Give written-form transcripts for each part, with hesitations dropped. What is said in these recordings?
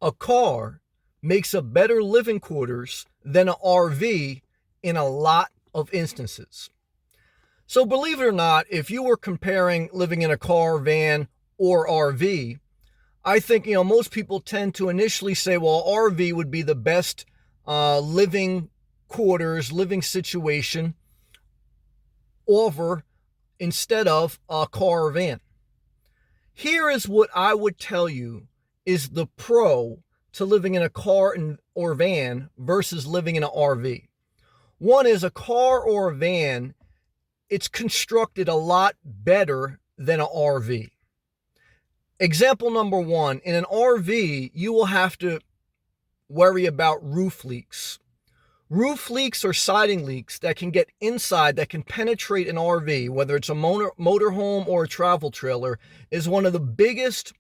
a car makes a better living quarters than an RV in a lot of instances. So believe it or not, if you were comparing living in a car, van, or RV, I think, most people tend to initially say, well, RV would be the best living quarters, living situation over instead of a car or van. Here is what I would tell you is the pro to living in a car or van versus living in an RV. One is a car or a van, it's constructed a lot better than an RV. Example number one, in an RV, you will have to worry about roof leaks. Roof leaks or siding leaks that can get inside, that can penetrate an RV, whether it's a motorhome or a travel trailer, is one of the biggest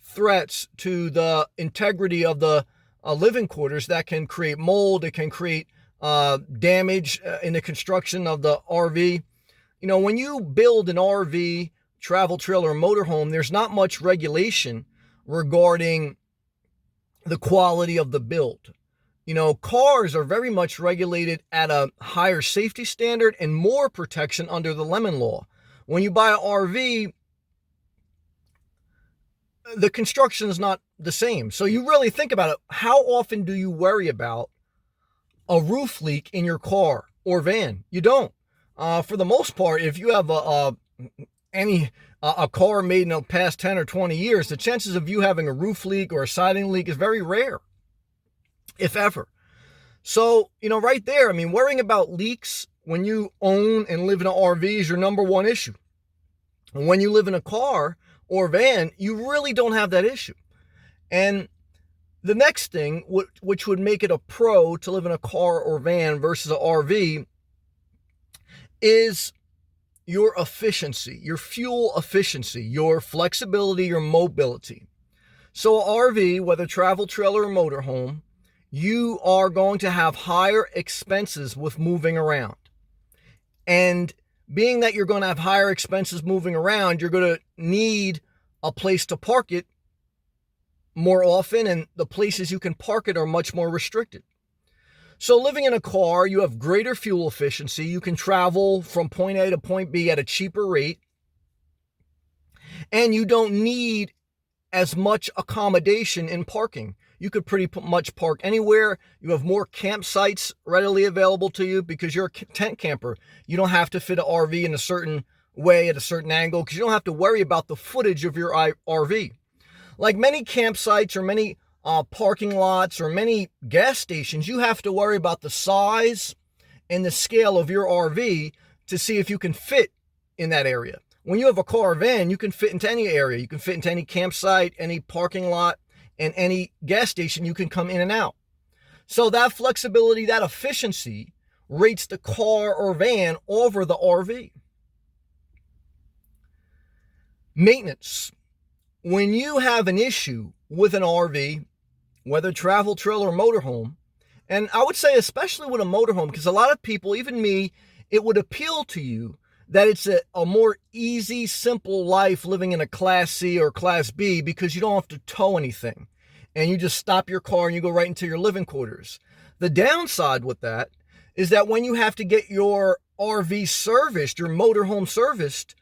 threats to the integrity of the living quarters that can create mold, it can create damage in the construction of the RV. When you build an RV, travel trailer, or motorhome, there's not much regulation regarding the quality of the build. Cars are very much regulated at a higher safety standard and more protection under the Lemon Law. When you buy an RV, the construction is not the same. So you really think about it. How often do you worry about a roof leak in your car or van? You don't. For the most part, if you have a car made in the past 10 or 20 years, the chances of you having a roof leak or a siding leak is very rare, if ever. So, right there, worrying about leaks when you own and live in an RV is your number one issue. And when you live in a car or van, you really don't have that issue. And the next thing, which would make it a pro to live in a car or van versus an RV, is your efficiency, your fuel efficiency, your flexibility, your mobility. So an RV, whether travel trailer or motorhome, you are going to have higher expenses with moving around. And being that you're going to have higher expenses moving around, you're going to need a place to park it more often, and the places you can park it are much more restricted. So living in a car, you have greater fuel efficiency. You can travel from point A to point B at a cheaper rate. And you don't need as much accommodation in parking. You could pretty much park anywhere. You have more campsites readily available to you because you're a tent camper. You don't have to fit an RV in a certain way at a certain angle because you don't have to worry about the footage of your RV. Like many campsites or many parking lots or many gas stations, you have to worry about the size and the scale of your RV to see if you can fit in that area. When you have a car or van, you can fit into any area. You can fit into any campsite, any parking lot, and any gas station. You can come in and out. So that flexibility, that efficiency rates the car or van over the RV. Maintenance. When you have an issue with an RV, whether travel, trailer, or motorhome, and I would say especially with a motorhome, because a lot of people, even me, it would appeal to you that it's a more easy, simple life living in a Class C or Class B because you don't have to tow anything. And you just stop your car and you go right into your living quarters. The downside with that is that when you have to get your RV serviced, your motorhome serviced,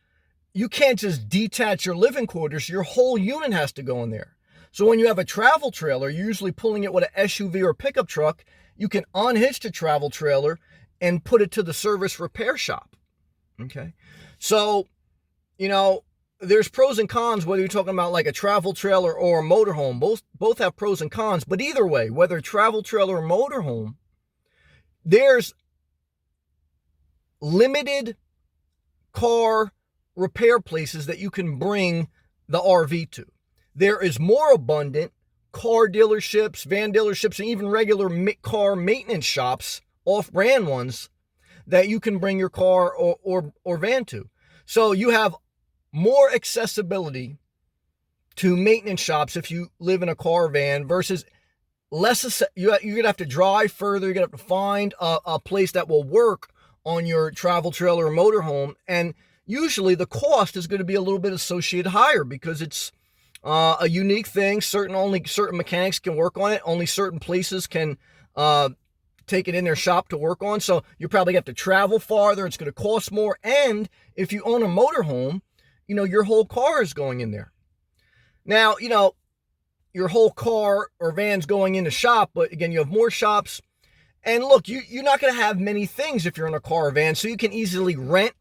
you can't just detach your living quarters. Your whole unit has to go in there. So when you have a travel trailer, you're usually pulling it with an SUV or a pickup truck. You can unhitch the travel trailer and put it to the service repair shop. Okay. So, there's pros and cons, whether you're talking about like a travel trailer or a motorhome. Both have pros and cons, but either way, whether travel trailer or motorhome, there's limited car repair places that you can bring the RV to. There is more abundant car dealerships, van dealerships, and even regular car maintenance shops, off-brand ones, that you can bring your car or van to. So you have more accessibility to maintenance shops if you live in a car or van versus less. You're going to have to drive further. You're going to have to find a place that will work on your travel trailer or motorhome. And usually the cost is going to be a little bit associated higher because it's A unique thing. Only certain mechanics can work on it. Only certain places can take it in their shop to work on. So you probably have to travel farther. It's going to cost more. And if you own a motorhome, your whole car is going in there. Now, your whole car or van's going in the shop, but again, you have more shops. And look, you're not going to have many things if you're in a car or van, so you can easily rent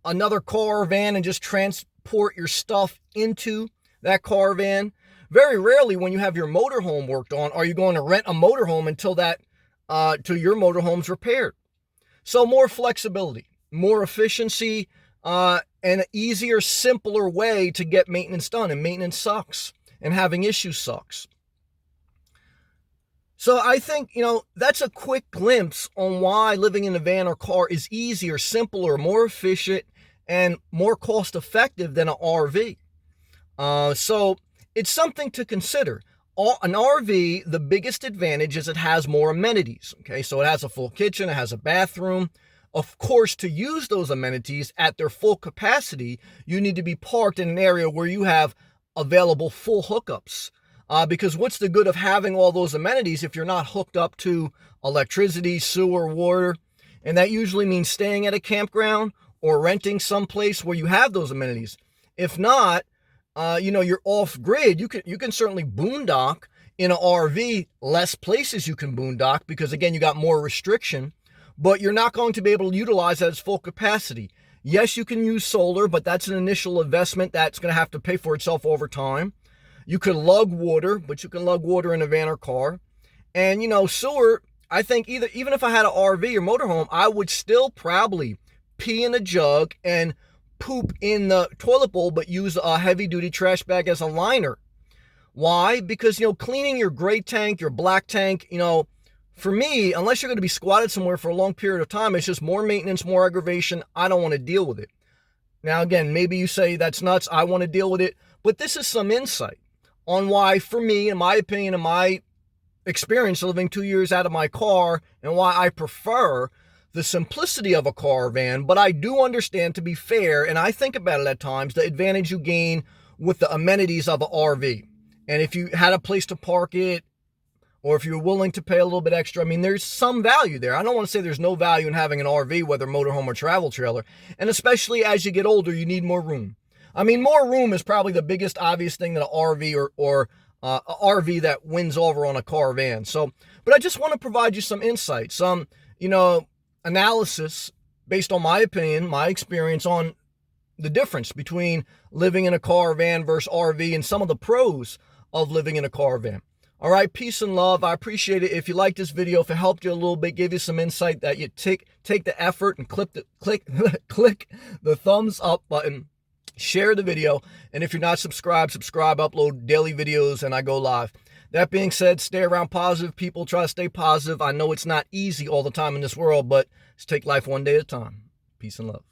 another car or van and just transport your stuff into that car or van. Very rarely when you have your motorhome worked on are you going to rent a motorhome until till your motorhome's repaired. So more flexibility, more efficiency, and an easier, simpler way to get maintenance done. And maintenance sucks, and having issues sucks. So I think, that's a quick glimpse on why living in a van or car is easier, simpler, more efficient, and more cost effective than an RV. So it's something to consider. An RV, the biggest advantage is it has more amenities. Okay, so it has a full kitchen, it has a bathroom. Of course, to use those amenities at their full capacity, you need to be parked in an area where you have available full hookups. Because what's the good of having all those amenities if you're not hooked up to electricity, sewer, water? And that usually means staying at a campground or renting someplace where you have those amenities. If not, you're off grid. You can certainly boondock in an RV. Less places you can boondock because again, you got more restriction, but you're not going to be able to utilize at its full capacity. Yes, you can use solar, but that's an initial investment that's going to have to pay for itself over time. You could lug water, but you can lug water in a van or car. And, sewer, I think even if I had an RV or motorhome, I would still probably pee in a jug and poop in the toilet bowl, but use a heavy-duty trash bag as a liner. Why? Because, cleaning your gray tank, your black tank, for me, unless you're going to be squatted somewhere for a long period of time, it's just more maintenance, more aggravation. I don't want to deal with it. Now, again, maybe you say that's nuts. I want to deal with it. But this is some insight on why, for me, in my opinion, in my experience living 2 years out of my car, and why I prefer the simplicity of a car or van. But I do understand, to be fair, and I think about it at times, the advantage you gain with the amenities of an RV. And if you had a place to park it, or if you're willing to pay a little bit extra, there's some value there. I don't want to say there's no value in having an RV, whether motorhome or travel trailer. And especially as you get older, you need more room. More room is probably the biggest obvious thing that an RV or a RV that wins over on a car or van. So, but I just want to provide you some insight, some, analysis based on my opinion, my experience on the difference between living in a car or van versus RV and some of the pros of living in a car or van. All right, peace and love. I appreciate it. If you like this video, if it helped you a little bit, gave you some insight, that you take the effort and click the thumbs up button. Share the video, and if you're not subscribed, subscribe. Upload daily videos, and I go live. That being said, stay around positive people. Try to stay positive. I know it's not easy all the time in this world, but let's take life one day at a time. Peace and love.